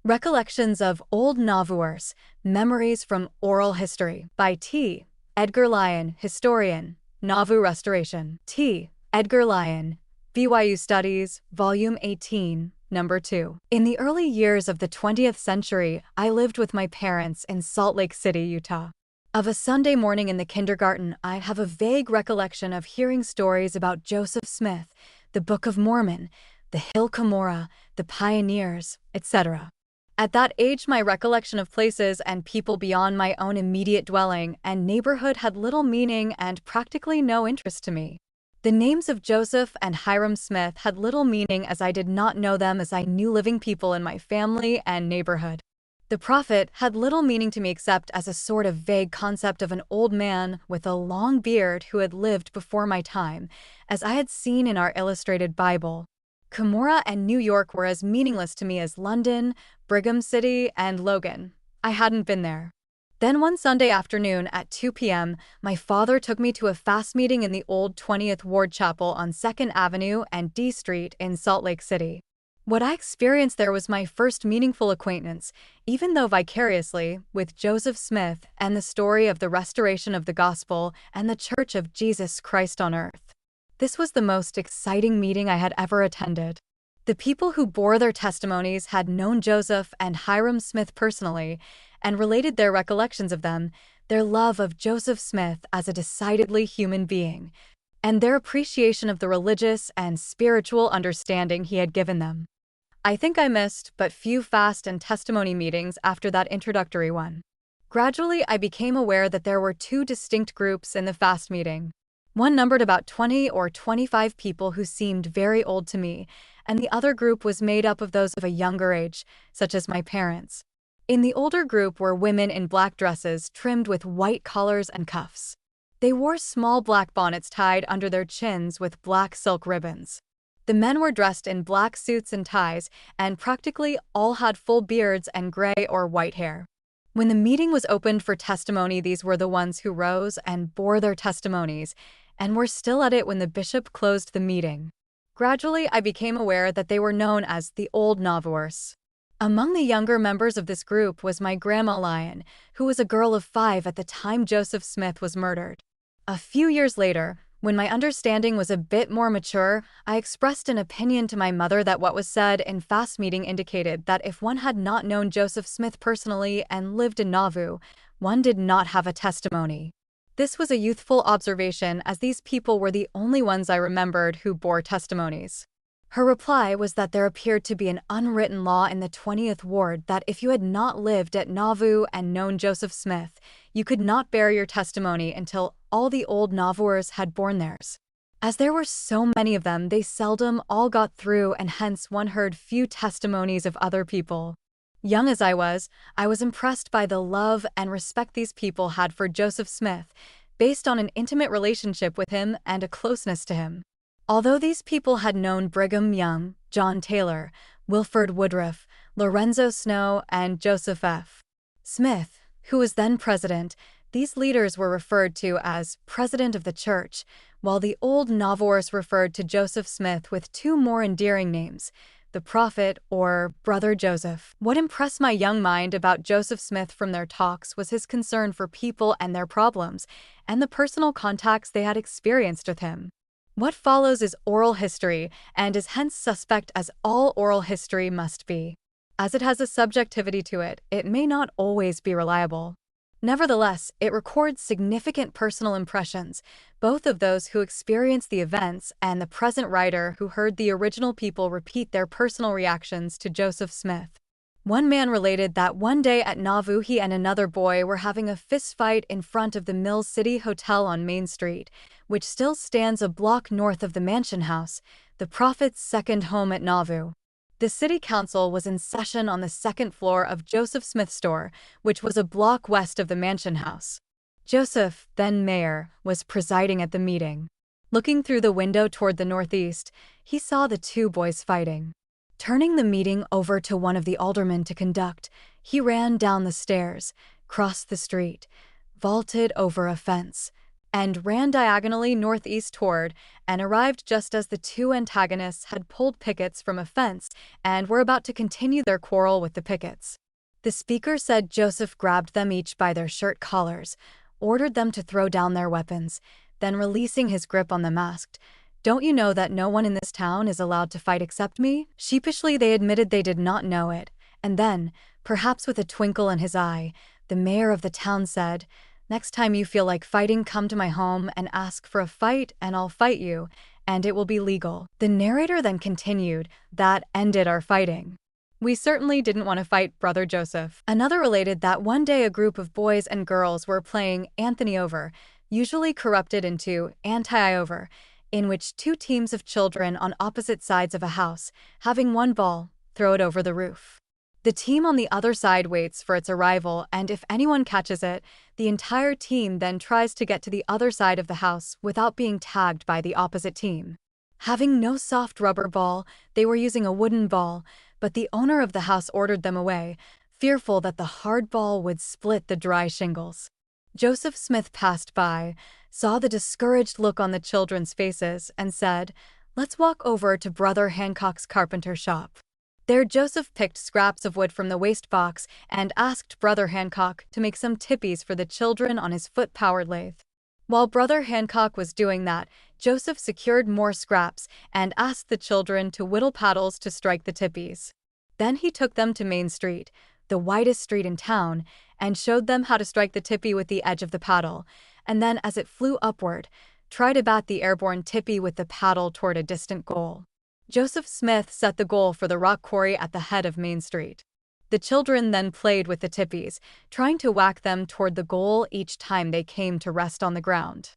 Recollections of Old Nauvooers, Memories from Oral History by T. Edgar Lyon, Historian, Nauvoo Restoration. T. Edgar Lyon, BYU Studies, Volume 18, Number 2. In the early years of the 20th century, I lived with my parents in Salt Lake City, Utah. Of a Sunday morning in the kindergarten, I have a vague recollection of hearing stories about Joseph Smith, the Book of Mormon, the Hill Cumorah, the pioneers, etc. At that age, my recollection of places and people beyond my own immediate dwelling and neighborhood had little meaning and practically no interest to me. The names of Joseph and Hiram Smith had little meaning as I did not know them as I knew living people in my family and neighborhood. The prophet had little meaning to me except as a sort of vague concept of an old man with a long beard who had lived before my time, as I had seen in our illustrated Bible. Cumorah and New York were as meaningless to me as London, Brigham City, and Logan. I hadn't been there. Then one Sunday afternoon at 2 p.m., my father took me to a fast meeting in the old 20th Ward Chapel on 2nd Avenue and D Street in Salt Lake City. What I experienced there was my first meaningful acquaintance, even though vicariously, with Joseph Smith and the story of the restoration of the gospel and the Church of Jesus Christ on earth. This was the most exciting meeting I had ever attended. The people who bore their testimonies had known Joseph and Hiram Smith personally and related their recollections of them, their love of Joseph Smith as a decidedly human being, and their appreciation of the religious and spiritual understanding he had given them. I think I missed but few fast and testimony meetings after that introductory one. Gradually, I became aware that there were two distinct groups in the fast meeting. One numbered about 20 or 25 people who seemed very old to me, and the other group was made up of those of a younger age, such as my parents. In the older group were women in black dresses trimmed with white collars and cuffs. They wore small black bonnets tied under their chins with black silk ribbons. The men were dressed in black suits and ties, and practically all had full beards and gray or white hair. When the meeting was opened for testimony, these were the ones who rose and bore their testimonies, and were still at it when the bishop closed the meeting. Gradually, I became aware that they were known as the Old Nauvooers. Among the younger members of this group was my grandma Lyon, who was a girl of 5 at the time Joseph Smith was murdered. A few years later, when my understanding was a bit more mature, I expressed an opinion to my mother that what was said in fast meeting indicated that if one had not known Joseph Smith personally and lived in Nauvoo, one did not have a testimony. This was a youthful observation, as these people were the only ones I remembered who bore testimonies. Her reply was that there appeared to be an unwritten law in the 20th Ward that if you had not lived at Nauvoo and known Joseph Smith, you could not bear your testimony until all the old Nauvooers had borne theirs. As there were so many of them, they seldom all got through, and hence one heard few testimonies of other people. Young as I was impressed by the love and respect these people had for Joseph Smith, based on an intimate relationship with him and a closeness to him. Although these people had known Brigham Young, John Taylor, Wilford Woodruff, Lorenzo Snow, and Joseph F. Smith, who was then president, these leaders were referred to as President of the Church, while the Old Nauvooers referred to Joseph Smith with two more endearing names, the Prophet or Brother Joseph. What impressed my young mind about Joseph Smith from their talks was his concern for people and their problems, and the personal contacts they had experienced with him. What follows is oral history, and is hence suspect as all oral history must be. As it has a subjectivity to it, it may not always be reliable. Nevertheless, it records significant personal impressions, both of those who experienced the events and the present writer who heard the original people repeat their personal reactions to Joseph Smith. One man related that one day at Nauvoo he and another boy were having a fist fight in front of the Mills City Hotel on Main Street, which still stands a block north of the Mansion House, the prophet's second home at Nauvoo. The city council was in session on the second floor of Joseph Smith's store, which was a block west of the Mansion House. Joseph, then mayor, was presiding at the meeting. Looking through the window toward the northeast, he saw the two boys fighting. Turning the meeting over to one of the aldermen to conduct, he ran down the stairs, crossed the street, vaulted over a fence, and ran diagonally northeast toward, and arrived just as the two antagonists had pulled pickets from a fence and were about to continue their quarrel with the pickets. The speaker said Joseph grabbed them each by their shirt collars, ordered them to throw down their weapons, then releasing his grip on them asked, "Don't you know that no one in this town is allowed to fight except me?" Sheepishly they admitted they did not know it, and then, perhaps with a twinkle in his eye, the mayor of the town said, "Next time you feel like fighting, come to my home and ask for a fight and I'll fight you, and it will be legal." The narrator then continued, "That ended our fighting. We certainly didn't want to fight, Brother Joseph." Another related that one day a group of boys and girls were playing Anthony Over, usually corrupted into Anti-Over, in which two teams of children on opposite sides of a house, having one ball, throw it over the roof. The team on the other side waits for its arrival, and if anyone catches it, the entire team then tries to get to the other side of the house without being tagged by the opposite team. Having no soft rubber ball, they were using a wooden ball, but the owner of the house ordered them away, fearful that the hard ball would split the dry shingles. Joseph Smith passed by, saw the discouraged look on the children's faces, and said, "Let's walk over to Brother Hancock's carpenter shop." There Joseph picked scraps of wood from the waste box and asked Brother Hancock to make some tippies for the children on his foot-powered lathe. While Brother Hancock was doing that, Joseph secured more scraps and asked the children to whittle paddles to strike the tippies. Then he took them to Main Street, the widest street in town, and showed them how to strike the tippy with the edge of the paddle, and then as it flew upward, try to bat the airborne tippy with the paddle toward a distant goal. Joseph Smith set the goal for the rock quarry at the head of Main Street. The children then played with the tippies, trying to whack them toward the goal each time they came to rest on the ground.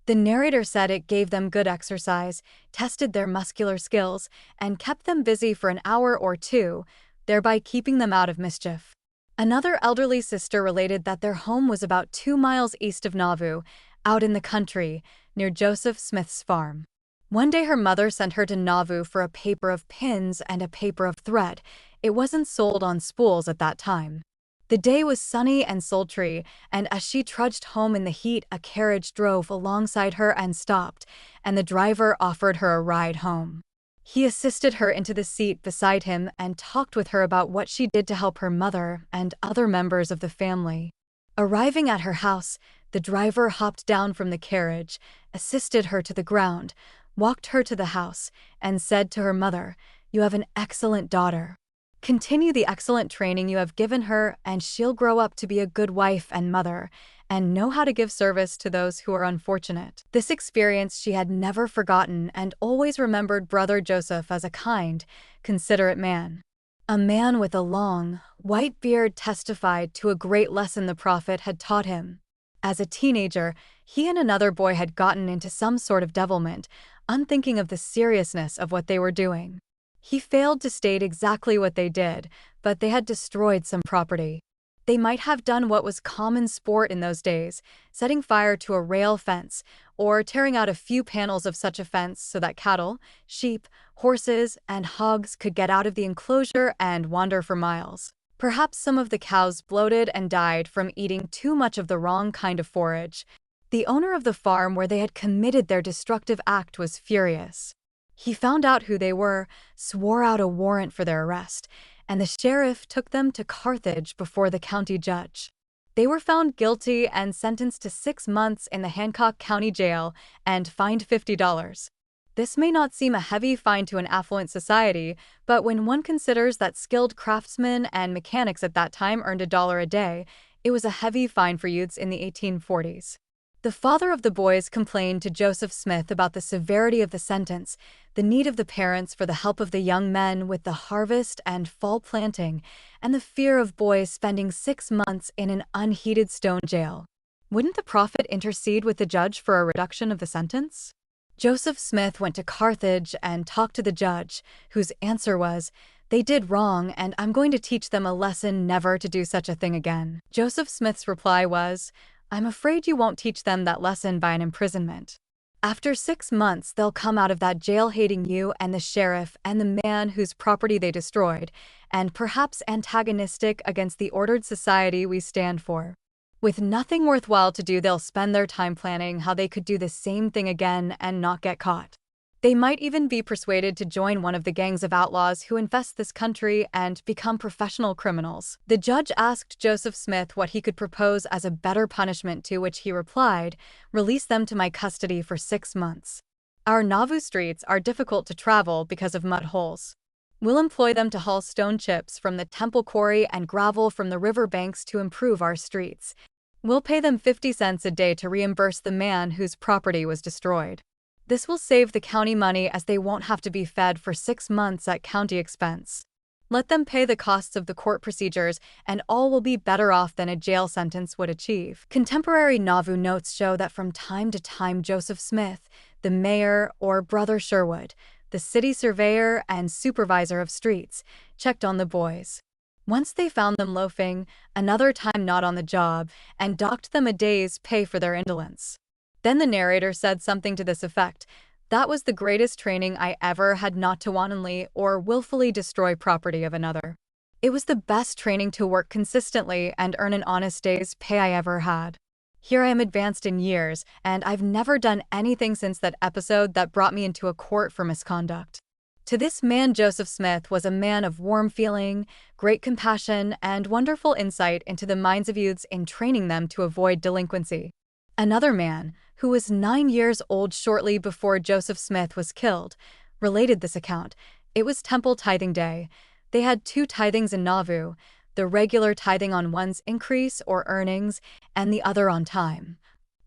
The narrator said it gave them good exercise, tested their muscular skills, and kept them busy for an hour or two, thereby keeping them out of mischief. Another elderly sister related that their home was about 2 miles east of Nauvoo, out in the country, near Joseph Smith's farm. One day her mother sent her to Nauvoo for a paper of pins and a paper of thread. It wasn't sold on spools at that time. The day was sunny and sultry, and as she trudged home in the heat, a carriage drove alongside her and stopped, and the driver offered her a ride home. He assisted her into the seat beside him and talked with her about what she did to help her mother and other members of the family. Arriving at her house, the driver hopped down from the carriage, assisted her to the ground, walked her to the house, and said to her mother, "You have an excellent daughter. Continue the excellent training you have given her, and she'll grow up to be a good wife and mother, and know how to give service to those who are unfortunate." This experience she had never forgotten and always remembered Brother Joseph as a kind, considerate man. A man with a long, white beard testified to a great lesson the prophet had taught him. As a teenager, he and another boy had gotten into some sort of devilment, unthinking of the seriousness of what they were doing. He failed to state exactly what they did, but they had destroyed some property. They might have done what was common sport in those days, setting fire to a rail fence, or tearing out a few panels of such a fence so that cattle, sheep, horses, and hogs could get out of the enclosure and wander for miles. Perhaps some of the cows bloated and died from eating too much of the wrong kind of forage. The owner of the farm where they had committed their destructive act was furious. He found out who they were, swore out a warrant for their arrest, and the sheriff took them to Carthage before the county judge. They were found guilty and sentenced to 6 months in the Hancock County Jail and fined $50. This may not seem a heavy fine to an affluent society, but when one considers that skilled craftsmen and mechanics at that time earned $1 a day, it was a heavy fine for youths in the 1840s. The father of the boys complained to Joseph Smith about the severity of the sentence, the need of the parents for the help of the young men with the harvest and fall planting, and the fear of boys spending 6 months in an unheated stone jail. Wouldn't the prophet intercede with the judge for a reduction of the sentence? Joseph Smith went to Carthage and talked to the judge, whose answer was, "They did wrong, and I'm going to teach them a lesson never to do such a thing again." Joseph Smith's reply was, "I'm afraid you won't teach them that lesson by an imprisonment. After 6 months, they'll come out of that jail hating you and the sheriff and the man whose property they destroyed, and perhaps antagonistic against the ordered society we stand for." With nothing worthwhile to do, they'll spend their time planning how they could do the same thing again and not get caught. They might even be persuaded to join one of the gangs of outlaws who infest this country and become professional criminals. The judge asked Joseph Smith what he could propose as a better punishment, to which he replied, "Release them to my custody for 6 months. Our Nauvoo streets are difficult to travel because of mud holes. We'll employ them to haul stone chips from the temple quarry and gravel from the river banks to improve our streets. We'll pay them 50 cents a day to reimburse the man whose property was destroyed. This will save the county money, as they won't have to be fed for 6 months at county expense. Let them pay the costs of the court procedures, and all will be better off than a jail sentence would achieve." Contemporary Nauvoo notes show that from time to time Joseph Smith, the mayor or Brother Sherwood, the city surveyor and supervisor of streets, checked on the boys. Once they found them loafing, another time not on the job, and docked them a day's pay for their indolence. Then the narrator said something to this effect: "That was the greatest training I ever had, not to wantonly or willfully destroy property of another. It was the best training to work consistently and earn an honest day's pay I ever had. Here I am advanced in years, and I've never done anything since that episode that brought me into a court for misconduct." To this man, Joseph Smith was a man of warm feeling, great compassion, and wonderful insight into the minds of youths in training them to avoid delinquency. Another man, who was 9 years old shortly before Joseph Smith was killed, related this account. It was temple tithing day. They had 2 tithings in Nauvoo, the regular tithing on one's increase or earnings, and the other on time,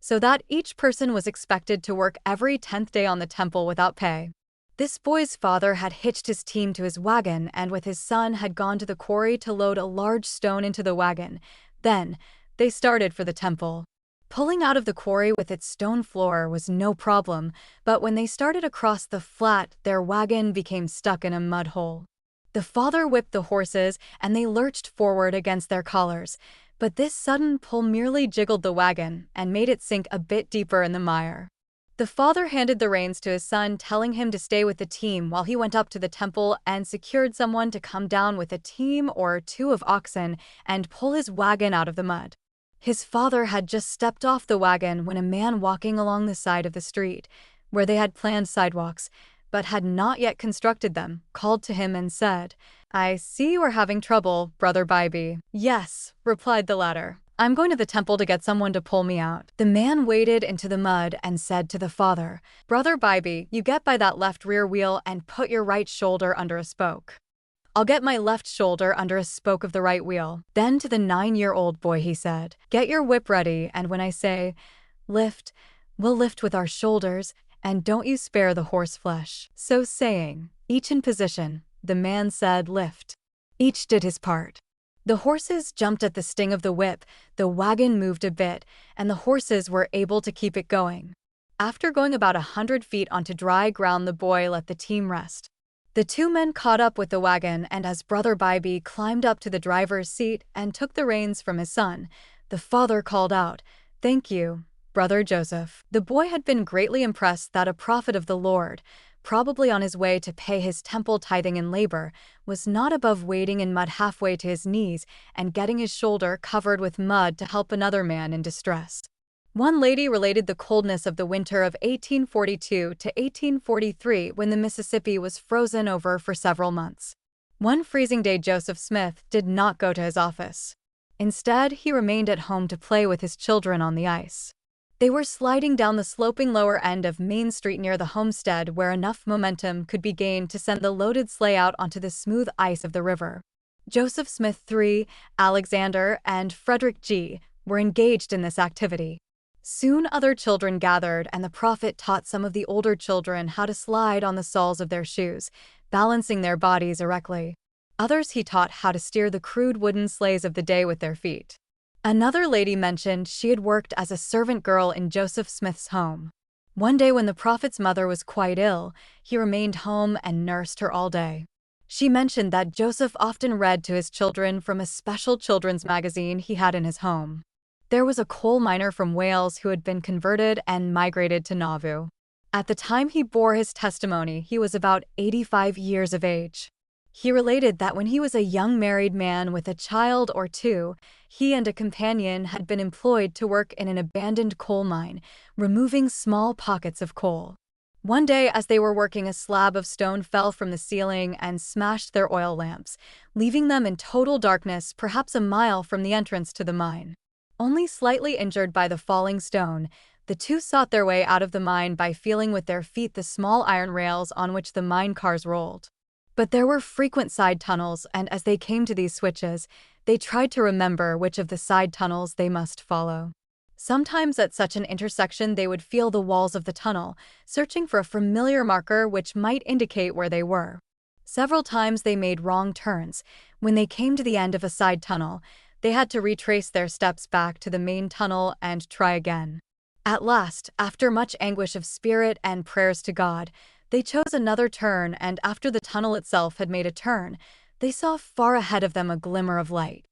so that each person was expected to work every 10th day on the temple without pay. This boy's father had hitched his team to his wagon and with his son had gone to the quarry to load a large stone into the wagon. Then, they started for the temple. Pulling out of the quarry with its stone floor was no problem, but when they started across the flat, their wagon became stuck in a mud hole. The father whipped the horses, and they lurched forward against their collars, but this sudden pull merely jiggled the wagon and made it sink a bit deeper in the mire. The father handed the reins to his son, telling him to stay with the team while he went up to the temple and secured someone to come down with a team or 2 of oxen and pull his wagon out of the mud. His father had just stepped off the wagon when a man walking along the side of the street, where they had planned sidewalks, but had not yet constructed them, called to him and said, "I see you are having trouble, Brother Bybee." "Yes," replied the latter. "I'm going to the temple to get someone to pull me out." The man waded into the mud and said to the father, "Brother Bybee, you get by that left rear wheel and put your right shoulder under a spoke." "I'll get my left shoulder under a spoke of the right wheel." Then to the 9-year-old boy he said, "Get your whip ready, and when I say, 'Lift,' we'll lift with our shoulders, and don't you spare the horse flesh." So saying, each in position, the man said, "Lift." Each did his part. The horses jumped at the sting of the whip, the wagon moved a bit, and the horses were able to keep it going. After going about 100 feet onto dry ground, the boy let the team rest. The 2 men caught up with the wagon, and as Brother Bybee climbed up to the driver's seat and took the reins from his son, the father called out, "Thank you, Brother Joseph." The boy had been greatly impressed that a prophet of the Lord, probably on his way to pay his temple tithing and labor, was not above wading in mud halfway to his knees and getting his shoulder covered with mud to help another man in distress. One lady related the coldness of the winter of 1842 to 1843 when the Mississippi was frozen over for several months. One freezing day, Joseph Smith did not go to his office. Instead, he remained at home to play with his children on the ice. They were sliding down the sloping lower end of Main Street near the homestead, where enough momentum could be gained to send the loaded sleigh out onto the smooth ice of the river. Joseph Smith III, Alexander, and Frederick G. were engaged in this activity. Soon other children gathered, and the prophet taught some of the older children how to slide on the soles of their shoes, balancing their bodies erectly. Others he taught how to steer the crude wooden sleighs of the day with their feet. Another lady mentioned she had worked as a servant girl in Joseph Smith's home. One day when the prophet's mother was quite ill, he remained home and nursed her all day. She mentioned that Joseph often read to his children from a special children's magazine he had in his home. There was a coal miner from Wales who had been converted and migrated to Nauvoo. At the time he bore his testimony, he was about 85 years of age. He related that when he was a young married man with a child or two, he and a companion had been employed to work in an abandoned coal mine, removing small pockets of coal. One day, as they were working, a slab of stone fell from the ceiling and smashed their oil lamps, leaving them in total darkness, perhaps a mile from the entrance to the mine. Only slightly injured by the falling stone, the two sought their way out of the mine by feeling with their feet the small iron rails on which the mine cars rolled. But there were frequent side tunnels, and as they came to these switches, they tried to remember which of the side tunnels they must follow. Sometimes at such an intersection they would feel the walls of the tunnel, searching for a familiar marker which might indicate where they were. Several times they made wrong turns. When they came to the end of a side tunnel, they had to retrace their steps back to the main tunnel and try again. At last, after much anguish of spirit and prayers to God, they chose another turn, and after the tunnel itself had made a turn, they saw far ahead of them a glimmer of light.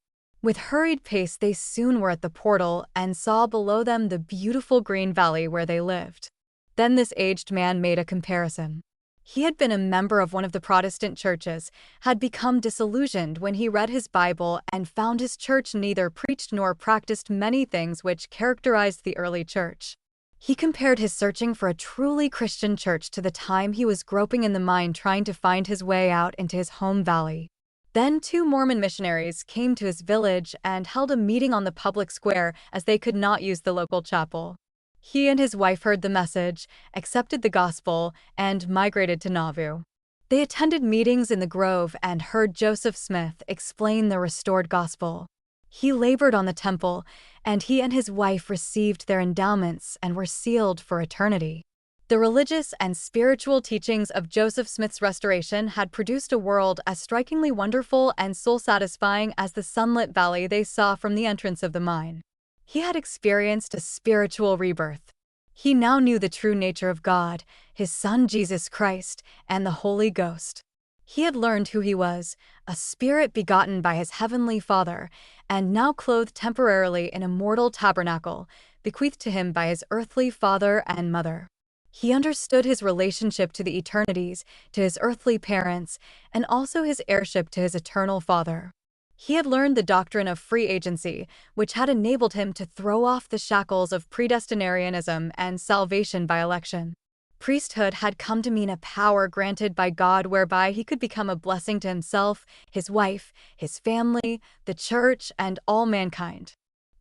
With hurried pace, they soon were at the portal and saw below them the beautiful green valley where they lived. Then this aged man made a comparison. He had been a member of one of the Protestant churches, had become disillusioned when he read his Bible and found his church neither preached nor practiced many things which characterized the early church. He compared his searching for a truly Christian church to the time he was groping in the mine trying to find his way out into his home valley. Then 2 Mormon missionaries came to his village and held a meeting on the public square as they could not use the local chapel. He and his wife heard the message, accepted the gospel, and migrated to Nauvoo. They attended meetings in the grove and heard Joseph Smith explain the restored gospel. He labored on the temple, and he and his wife received their endowments and were sealed for eternity. The religious and spiritual teachings of Joseph Smith's restoration had produced a world as strikingly wonderful and soul-satisfying as the sunlit valley they saw from the entrance of the mine. He had experienced a spiritual rebirth. He now knew the true nature of God, His Son Jesus Christ, and the Holy Ghost. He had learned who he was, a spirit begotten by his heavenly Father, and now clothed temporarily in a mortal tabernacle, bequeathed to him by his earthly father and mother. He understood his relationship to the eternities, to his earthly parents, and also his heirship to his eternal Father. He had learned the doctrine of free agency, which had enabled him to throw off the shackles of predestinarianism and salvation by election. Priesthood had come to mean a power granted by God whereby he could become a blessing to himself, his wife, his family, the church, and all mankind.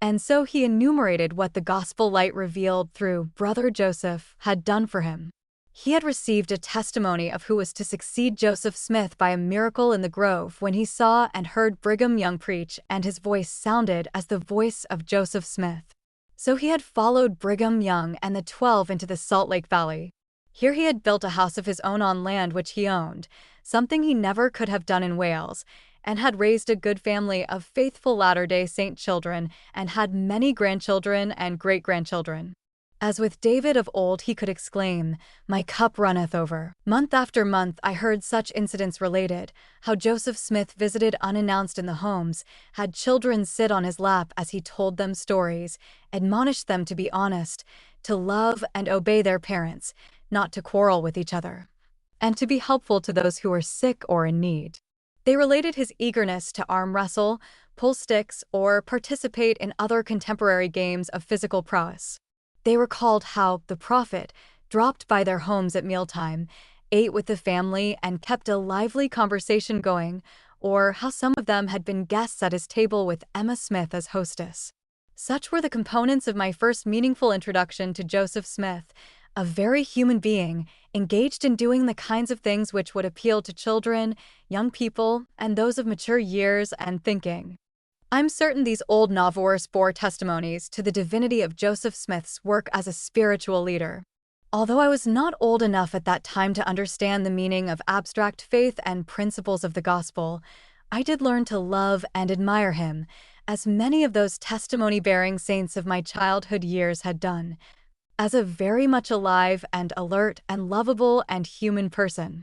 And so he enumerated what the gospel light revealed through Brother Joseph had done for him. He had received a testimony of who was to succeed Joseph Smith by a miracle in the grove when he saw and heard Brigham Young preach, and his voice sounded as the voice of Joseph Smith. So he had followed Brigham Young and the 12 into the Salt Lake Valley. Here he had built a house of his own on land which he owned, something he never could have done in Wales, and had raised a good family of faithful Latter-day Saint children and had many grandchildren and great-grandchildren. As with David of old he could exclaim, "My cup runneth over." Month after month I heard such incidents related, how Joseph Smith visited unannounced in the homes, had children sit on his lap as he told them stories, admonished them to be honest, to love and obey their parents, not to quarrel with each other, and to be helpful to those who were sick or in need. They related his eagerness to arm wrestle, pull sticks, or participate in other contemporary games of physical prowess. They recalled how the prophet dropped by their homes at mealtime, ate with the family, and kept a lively conversation going, or how some of them had been guests at his table with Emma Smith as hostess. Such were the components of my first meaningful introduction to Joseph Smith, a very human being, engaged in doing the kinds of things which would appeal to children, young people, and those of mature years and thinking. I'm certain these old Nauvooers bore testimonies to the divinity of Joseph Smith's work as a spiritual leader. Although I was not old enough at that time to understand the meaning of abstract faith and principles of the gospel, I did learn to love and admire him, as many of those testimony-bearing saints of my childhood years had done, as a very much alive and alert and lovable and human person.